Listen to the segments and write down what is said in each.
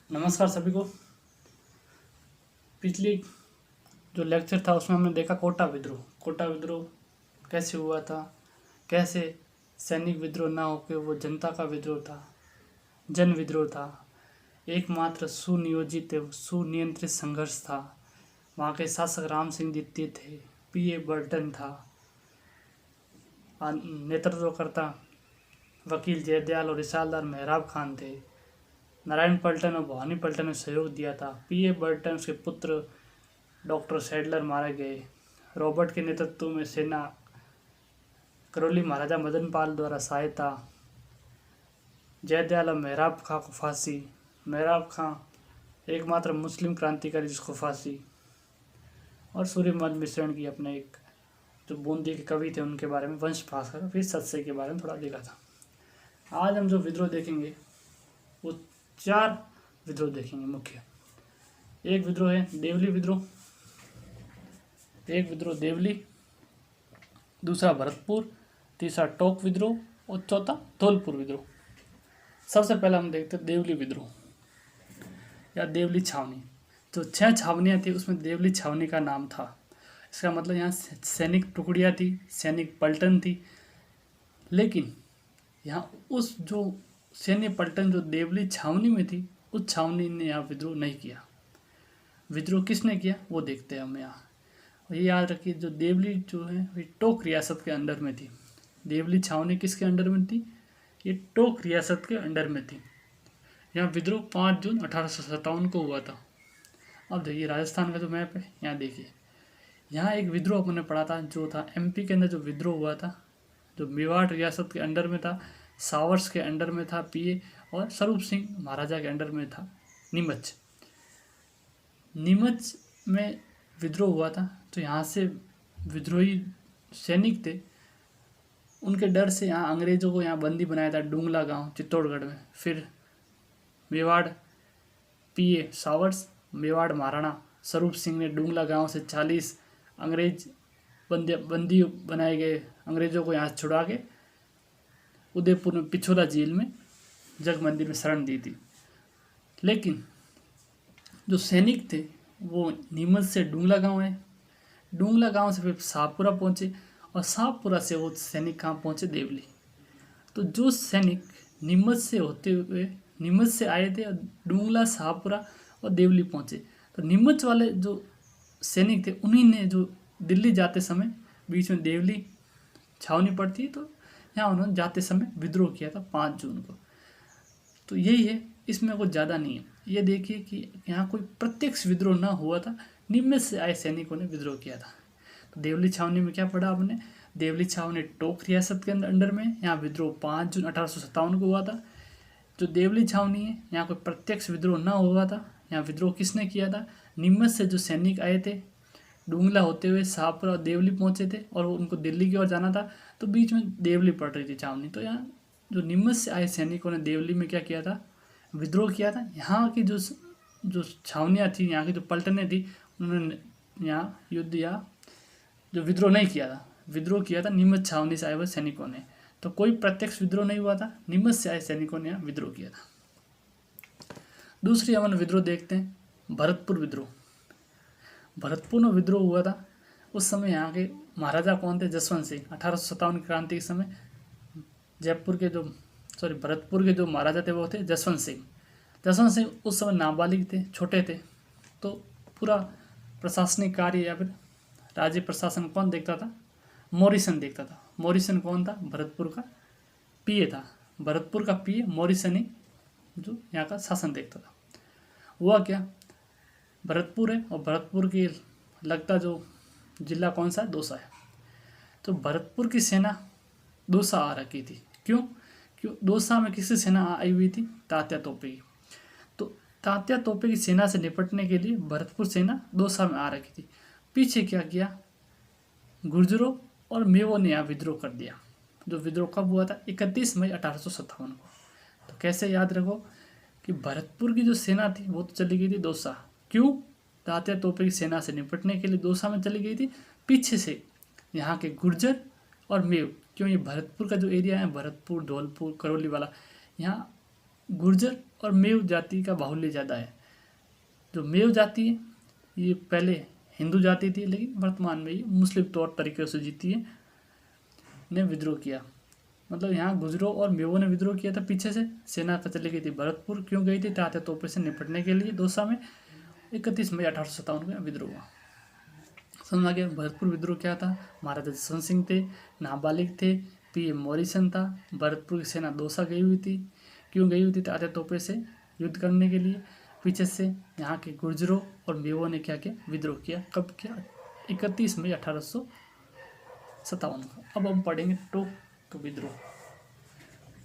नमस्कार सभी को। पिछली जो लेक्चर था उसमें हमने देखा कोटा विद्रोह कैसे हुआ था, कैसे सैनिक विद्रोह ना होकर वो जनता का विद्रोह था, जन विद्रोह था, एकमात्र सुनियोजित एवं सुनियंत्रित संघर्ष था। वहाँ के शासक राम सिंह द्वितीय थे, पीए बर्टन था, नेतृत्वकर्ता वकील जयदयाल और रिसालदार मेहराब खान थे। नारायण पलटन और भवानी पलटन ने सहयोग दिया था। पीए बर्टन के पुत्र डॉक्टर सैडलर मारे गए। रॉबर्ट के नेतृत्व में सेना करौली महाराजा मदन पाल द्वारा सहायता। जयदयाल और मेहराब खां को फांसी। मेहराब खां एकमात्र मुस्लिम क्रांतिकारी जिसको फांसी। और सूर्यमल मिश्रण की अपने एक जो बूंदी के कवि थे उनके बारे में वंश भास्कर फिर सत्सई के बारे में थोड़ा देखा था। आज हम जो विद्रोह देखेंगे वो 4 विद्रोह देखेंगे मुख्य। एक विद्रोह है देवली विद्रोह, एक विद्रोह देवली, दूसरा भरतपुर, तीसरा टोक विद्रोह और चौथा धौलपुर विद्रोह। सबसे पहले हम देखते हैं देवली विद्रोह या देवली छावनी। जो 6 छावनियाँ थी उसमें देवली छावनी का नाम था। इसका मतलब यहाँ सैनिक टुकड़ियाँ थी, सैनिक पलटन थी। लेकिन यहाँ उस जो सैन्य पलटन जो देवली छावनी में थी उस छावनी ने यहाँ विद्रोह नहीं किया। विद्रोह किसने किया वो देखते हैं हम यहाँ। और ये याद रखिए जो देवली जो है ये टोक रियासत के अंडर में थी। देवली छावनी किसके अंडर में थी? ये टोक रियासत के अंडर में थी। यहाँ विद्रोह 5 जून 1857 को हुआ था। अब देखिए राजस्थान का जो मैप है यहाँ देखिए, यहाँ एक विद्रोह अपने पढ़ा था जो था एमपी के अंदर जो विद्रोह हुआ था, जो मेवाड़ रियासत के अंडर में था, सावर्स के अंडर में था पीए, और स्वरूप सिंह महाराजा के अंडर में था नीमच। नीमच में विद्रोह हुआ था। तो यहाँ से विद्रोही सैनिक थे, उनके डर से यहाँ अंग्रेज़ों को यहाँ बंदी बनाया था डूंगला गांव चित्तौड़गढ़ में। फिर मेवाड़ पीए सावर्स, मेवाड़ महाराणा स्वरूप सिंह ने डूंगला गांव से 40 अंग्रेज बंदी बनाए गए अंग्रेज़ों को यहाँ छुड़ा के उदयपुर में पिछोला जेल में जग मंदिर में शरण दी थी। लेकिन जो सैनिक थे वो नीमच से डूंगला गांव है, डूंगला गांव से फिर शाहपुरा पहुँचे और शाहपुरा से वो सैनिक कहाँ पहुँचे? देवली। तो जो सैनिक नीमच से होते हुए नीमच से आए थे और डूंगला, शाहपुरा और देवली पहुँचे, तो नीमच वाले जो सैनिक थे उन्हीं ने जो दिल्ली जाते समय बीच में देवली छावनी पड़ती, तो यहाँ उन्होंने जाते समय विद्रोह किया था 5 जून को। तो यही है, इसमें कुछ ज़्यादा नहीं है। ये देखिए कि यहाँ कोई प्रत्यक्ष विद्रोह ना हुआ था, नीमच से आए सैनिकों ने विद्रोह किया था। तो देवली छावनी में क्या पढ़ा आपने? देवली छावनी टोक रियासत के अंडर में, यहाँ विद्रोह 5 जून 1857 को हुआ था। जो देवली छावनी है यहाँ कोई प्रत्यक्ष विद्रोह ना हुआ था। यहाँ विद्रोह किसने किया था? नीमच से जो सैनिक आए थे, डूंगला होते हुए शाहपुरा और देवली पहुँचे थे और उनको दिल्ली की ओर जाना था, तो बीच में देवली पड़ रही थी छावनी। तो यहाँ जो नीमच से आए सैनिकों ने देवली में क्या किया था? विद्रोह किया था। यहाँ की जो छावनियाँ थी, यहाँ की जो पलटनें थी, उन्होंने यहाँ युद्ध या जो विद्रोह नहीं किया था। विद्रोह किया था नीमच छावनी से आए हुए सैनिकों ने। तो कोई प्रत्यक्ष विद्रोह नहीं हुआ था, नीमच से आए सैनिकों ने यहाँ विद्रोह किया था। दूसरी अपन विद्रोह देखते हैं, भरतपुर विद्रोह। भरतपुर में विद्रोह हुआ था। उस समय यहाँ के महाराजा कौन थे? जसवंत सिंह। 1857 की क्रांति के समय भरतपुर के जो महाराजा थे वो थे जसवंत सिंह। जसवंत सिंह उस समय नाबालिग थे, छोटे थे। तो पूरा प्रशासनिक कार्य या फिर राज्य प्रशासन कौन देखता था? मॉरिसन देखता था। मॉरिसन कौन था? भरतपुर का पीए था। भरतपुर का पीए मॉरिसन ही जो यहाँ का शासन देखता था। हुआ क्या, भरतपुर है और भरतपुर की लगता जो जिला कौन सा है? दौसा है। तो भरतपुर की सेना दौसा आ रखी थी। क्यों? दौसा में किसकी सेना आई हुई थी? तात्या तोपे की। तो तात्या तोपे की सेना से निपटने के लिए भरतपुर सेना दौसा में आ रखी थी। पीछे क्या किया? गुर्जरों और मेवों ने यहाँ विद्रोह कर दिया। जो विद्रोह कब हुआ था? 31 मई 1857 को। तो कैसे याद रखो कि भरतपुर की जो सेना थी वो तो चली गई थी दौसा। क्यों? तात्या तोपे की सेना से निपटने के लिए दौसा में चली गई थी। पीछे से यहाँ के गुर्जर और मेव, क्यों ये भरतपुर का जो एरिया है, भरतपुर, धौलपुर, करौली वाला, यहाँ गुर्जर और मेव जाति का बाहुल्य ज़्यादा है। जो मेव जाति है ये पहले हिंदू जाति थी, लेकिन वर्तमान में ये मुस्लिम तौर तरीके से जीती है, ने विद्रोह किया। मतलब यहाँ गुजरों और मेवों ने विद्रोह किया था पीछे से। सेना चली गई थी भरतपुर, क्यों गई थी? तात्या तोपे से निपटने के लिए दौसा में। 31 मई 1857 में विद्रोह हुआ। समझ आ गया भरतपुर विद्रोह क्या था? महाराजा जसवंत सिंह थे, नाबालिग थे, पीएम मॉरिसन था। भरतपुर की सेना दौसा गई हुई थी। क्यों गई हुई थी? तात्या तोपे से युद्ध करने के लिए। पीछे से यहाँ के गुर्जरों और मेवों ने क्या किया? विद्रोह किया। कब किया? 31 मई 1857 को। अब हम पढ़ेंगे टोक विद्रोह।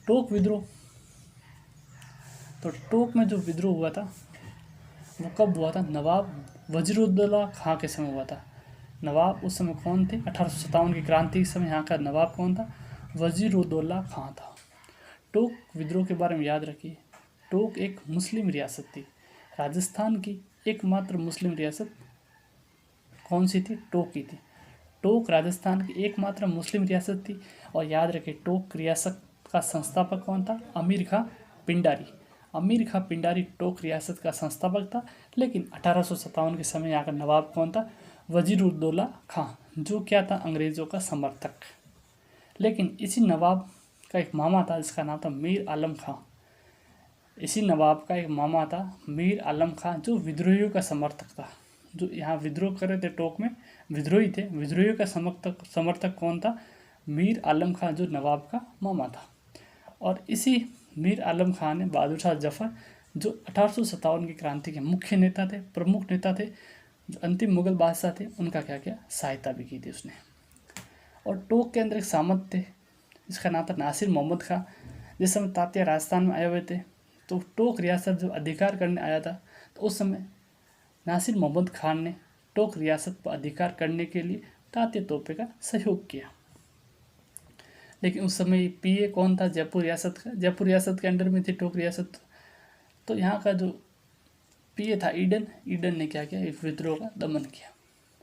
टोक विद्रोह, तो टोक में जो विद्रोह हुआ था वो कब हुआ था? नवाब वजीरुद्दौला खां के समय हुआ था। नवाब उस समय कौन थे? 1857 की क्रांति के समय यहाँ का नवाब कौन था? वजीरुद्दौला खां था। टोक विद्रोह के बारे में याद रखिए, टोक एक मुस्लिम रियासत थी। राजस्थान की एकमात्र मुस्लिम रियासत कौन सी थी? टोक की थी। टोक राजस्थान की एकमात्र मुस्लिम रियासत थी। और याद रखिए टोक रियासत का संस्थापक कौन था? अमीर खां पिंडारी। अमीर खां पिंडारी टोक रियासत का संस्थापक था। लेकिन 1857 के समय यहाँ का नवाब कौन था? वजीरुद्दौला खां, जो क्या था? अंग्रेज़ों का समर्थक। लेकिन इसी नवाब का एक मामा था जिसका नाम था मीर आलम खां। इसी नवाब का एक मामा था मीर आलम खां, जो विद्रोहियों का समर्थक था। जो यहाँ विद्रोह कर रहे थे टोक में विद्रोही थे। विद्रोहियों का समर्थक कौन था? मीर आलम खां, जो नवाब का मामा था। और इसी मीर आलम खां ने बहादुर शाह जफर, जो 1857 की क्रांति के मुख्य नेता थे, प्रमुख नेता थे, जो अंतिम मुगल बादशाह थे, उनका क्या किया? सहायता भी की थी उसने। और टोक के अंदर एक सामंत थे, इसका नाम था नासिर मोहम्मद खां। जिस समय तात्या राजस्थान में आए हुए थे, तो टोक रियासत जब अधिकार करने आया था, तो उस समय नासिर मोहम्मद खान ने टोक रियासत पर अधिकार करने के लिए तात्या तोपे का सहयोग किया। लेकिन उस समय पीए कौन था? जयपुर रियासत का। जयपुर रियासत के अंडर में थी टोक रियासत। तो यहाँ का जो पीए था ईडन ने क्या किया? इस विद्रोह का दमन किया।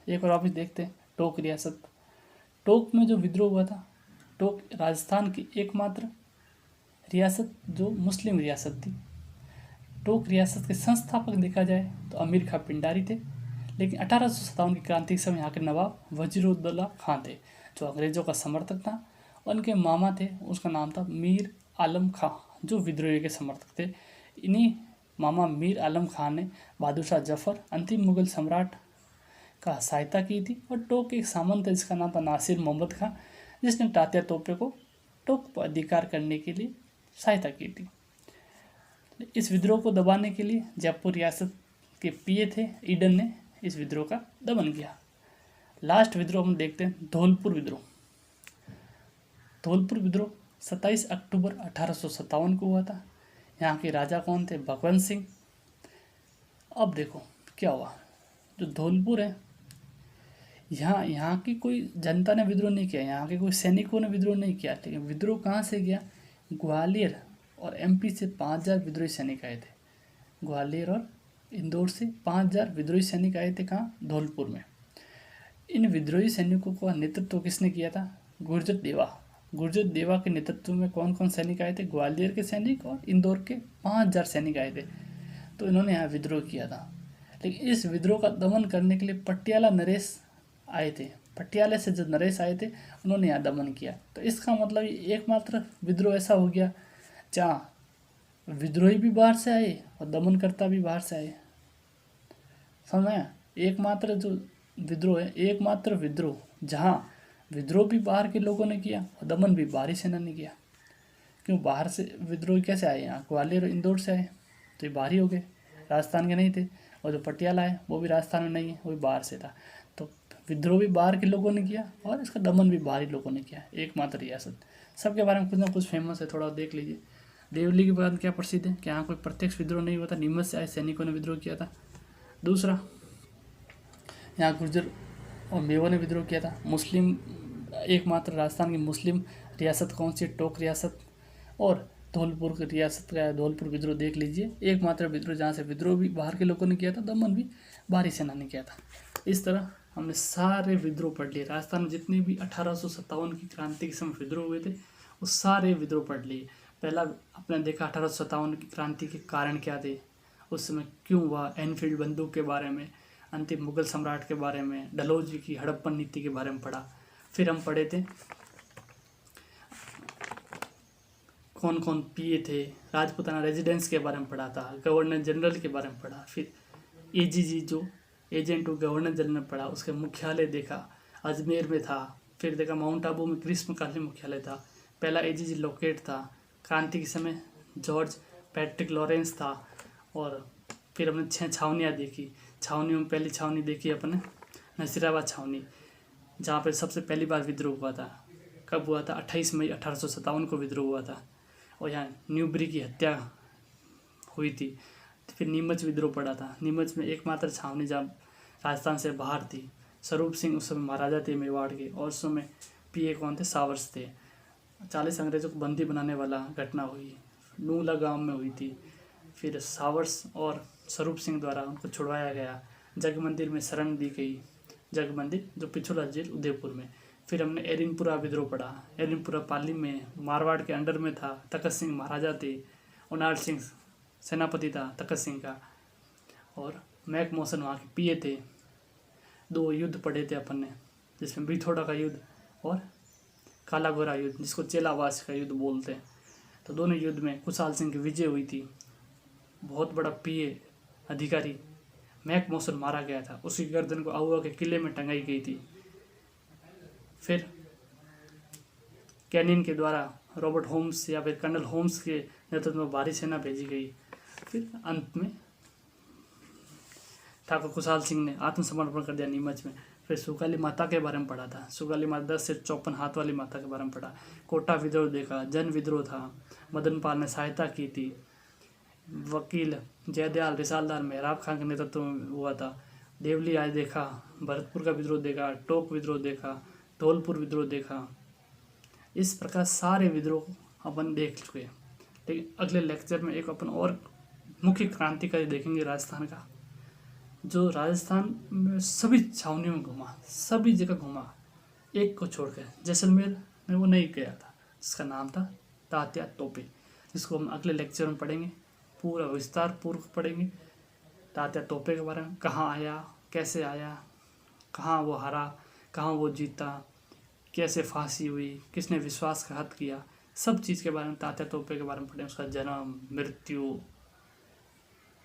एक और वापस देखते हैं टोक रियासत। टोक में जो विद्रोह हुआ था, टोक राजस्थान की एकमात्र रियासत जो मुस्लिम रियासत थी। टोक रियासत के संस्थापक देखा जाए तो अमीर खां पिंडारी थे। लेकिन 1857 की क्रांति के समय यहाँ के नवाब वजीरुद्दौला खां थे, जो अंग्रेज़ों का समर्थक था। उनके मामा थे, उसका नाम था मीर आलम खां, जो विद्रोही के समर्थक थे। इन्हीं मामा मीर आलम खां ने बहादुर शाह जफर, अंतिम मुगल सम्राट, का सहायता की थी। और टोक एक सामंत है जिसका नाम था नासिर मोहम्मद खां, जिसने तात्या तोपे को टोक पर अधिकार करने के लिए सहायता की थी। इस विद्रोह को दबाने के लिए जयपुर रियासत के पीए थे ईडन ने इस विद्रोह का दमन किया। लास्ट विद्रोह हम देखते हैं धौलपुर विद्रोह। धौलपुर विद्रोह 27 अक्टूबर 1857 को हुआ था। यहाँ के राजा कौन थे? भगवंत सिंह। अब देखो क्या हुआ, जो धौलपुर है, यहाँ की कोई जनता ने विद्रोह नहीं किया, यहाँ के कोई सैनिकों ने विद्रोह नहीं किया। लेकिन विद्रोह कहाँ से किया? ग्वालियर और एमपी से 5000 विद्रोही सैनिक आए थे। ग्वालियर और इंदौर से 5000 विद्रोही सैनिक आए थे। कहाँ? धौलपुर में। इन विद्रोही सैनिकों का नेतृत्व किसने किया था? गुरजर देवा। गुरजर देवा के नेतृत्व में कौन कौन सैनिक आए थे? ग्वालियर के सैनिक और इंदौर के 5000 सैनिक आए थे। तो इन्होंने यहाँ विद्रोह किया था। लेकिन इस विद्रोह का दमन करने के लिए पटियाला नरेश आए थे। पटियाले से जो नरेश आए थे, उन्होंने यहाँ दमन किया। तो इसका मतलब ये एकमात्र विद्रोह ऐसा हो गया जहाँ विद्रोही भी बाहर से आए और दमनकर्ता भी बाहर से आए। समझ आया? एकमात्र जो विद्रोह है, एकमात्र विद्रोह जहाँ विद्रोह भी बाहर के लोगों ने किया और दमन भी बाहरी सेना ने किया। क्यों? बाहर से विद्रोही कैसे आए? यहाँ ग्वालियर और इंदौर से आए, तो ये बाहरी हो गए, राजस्थान के नहीं थे। और जो पटियाला है वो भी राजस्थान में नहीं है, वो भी बाहर से था। तो विद्रोह भी बाहर के लोगों ने किया और इसका दमन भी बाहरी लोगों ने किया। एकमात्र रियासत। सबके बारे में कुछ ना कुछ फेमस है, थोड़ा देख लीजिए। देवली के बाद क्या प्रसिद्ध है कि यहाँ कोई प्रत्यक्ष विद्रोह नहीं हुआ था, नीमच से आए सैनिकों ने विद्रोह किया था। दूसरा, यहाँ गुर्जर और मेवों ने विद्रोह किया था। मुस्लिम, एकमात्र राजस्थान की मुस्लिम रियासत कौन सी? टोक रियासत। और धौलपुर की रियासत का धौलपुर विद्रोह देख लीजिए, एकमात्र विद्रोह जहाँ से विद्रोह भी बाहर के लोगों ने किया था, दमन भी बाहरी सेना ने किया था। इस तरह हमने सारे विद्रोह पढ़ लिए। राजस्थान में जितने भी 1857 की क्रांति के समय विद्रोह हुए थे, वो सारे विद्रोह पढ़ लिए। पहला आपने देखा 1857 की क्रांति के कारण क्या थे, उस समय क्यों हुआ, एनफील्ड बंदूक के बारे में, अंतिम मुगल सम्राट के बारे में, डलहौजी की हड़प्पन नीति के बारे में पढ़ा। फिर हम पढ़े थे कौन कौन पीए थे, राजपूताना रेजिडेंस के बारे में पढ़ा था, गवर्नर जनरल के बारे में पढ़ा। फिर एजीजी जो एजेंट टू गवर्नर जनरल पढ़ा, उसके मुख्यालय देखा, अजमेर में था। फिर देखा माउंट आबू में ग्रीष्मकालीन मुख्यालय था। पहला एजीजी लोकेट था। क्रांति के समय जॉर्ज पैट्रिक लॉरेंस था। और फिर हमने 6 छावनियाँ देखी। छावनियों में पहली छावनी देखी अपने नसीराबाद छावनी, जहाँ पर सबसे पहली बार विद्रोह हुआ था। कब हुआ था? 28 मई 1857 को विद्रोह हुआ था। और यहाँ न्यूबरी की हत्या हुई थी। फिर नीमच विद्रोह पड़ा था। नीमच में एकमात्र छावनी जहाँ राजस्थान से बाहर थी। स्वरूप सिंह उस समय महाराजा थे मेवाड़ के, और उस समय पीए कौन थे? सावर्स थे। 40 अंग्रेजों को बंदी बनाने वाला घटना हुई, नूला गांव में हुई थी। फिर सावर्स और स्वरूप सिंह द्वारा उनको छुड़वाया गया। जग मंदिर में शरण दी गई, जग मंदिर जो पिछोला जेल उदयपुर में। फिर हमने एरिनपुरा विद्रोह पढ़ा। एरिनपुरा पाली में मारवाड़ के अंडर में था। तखत सिंह महाराजा थे, उनाल सिंह सेनापति था तखत सिंह का, और मैक मौसन वहाँ के पीए थे। 2 युद्ध पढ़े थे अपन ने, जिसमें बिथोड़ा का युद्ध और काला गोरा युद्ध, जिसको चेलावास का युद्ध बोलते हैं। तो दोनों युद्ध में कुशाल सिंह की विजय हुई थी। बहुत बड़ा पीए अधिकारी मैक मौसन मारा गया था, उसकी गर्दन को आहुआ के किले में टंगाई गई थी। फिर कैनिन के द्वारा रॉबर्ट होम्स या फिर कर्नल होम्स के नेतृत्व में भारी सेना भेजी गई। फिर अंत में ठाकुर खुशहाल सिंह ने आत्मसमर्पण कर दिया नीमच में। फिर सुगाली माता के बारे में पढ़ा था। सुगाली माता 10 से 54 हाथ वाली माता के बारे में पढ़ा। कोटा विद्रोह देखा, जन विद्रोह था, मदन पाल ने सहायता की थी, वकील जयदयाल रिसालदार मेहराब खान के नेतृत्व में हुआ था। देवली आज देखा, भरतपुर का विद्रोह देखा, टोक विद्रोह देखा, धौलपुर विद्रोह देखा। इस प्रकार सारे विद्रोह अपन देख चुके हैं। लेकिन अगले लेक्चर में एक अपन और मुख्य क्रांतिकारी देखेंगे राजस्थान का, जो राजस्थान में सभी छावनियों में घुमा, सभी जगह घुमा, एक को छोड़कर जैसलमेर में वो नहीं गया था, जिसका नाम था तात्या तोपे, जिसको हम अगले लेक्चर में पढ़ेंगे, पूरा विस्तार पूर्वक पढ़ेंगे। तात्या तोपे के बारे में, कहाँ आया, कैसे आया, कहाँ वो हारा, कहाँ वो जीता, कैसे फांसी हुई, किसने विश्वासघात किया, सब चीज़ के बारे में, तात्या तोपे के बारे में पढ़ेंगे। उसका जन्म, मृत्यु,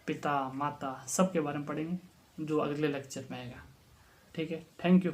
पिता, माता, सब के बारे में पढ़ेंगे, जो अगले लेक्चर में आएगा। ठीक है, थैंक यू।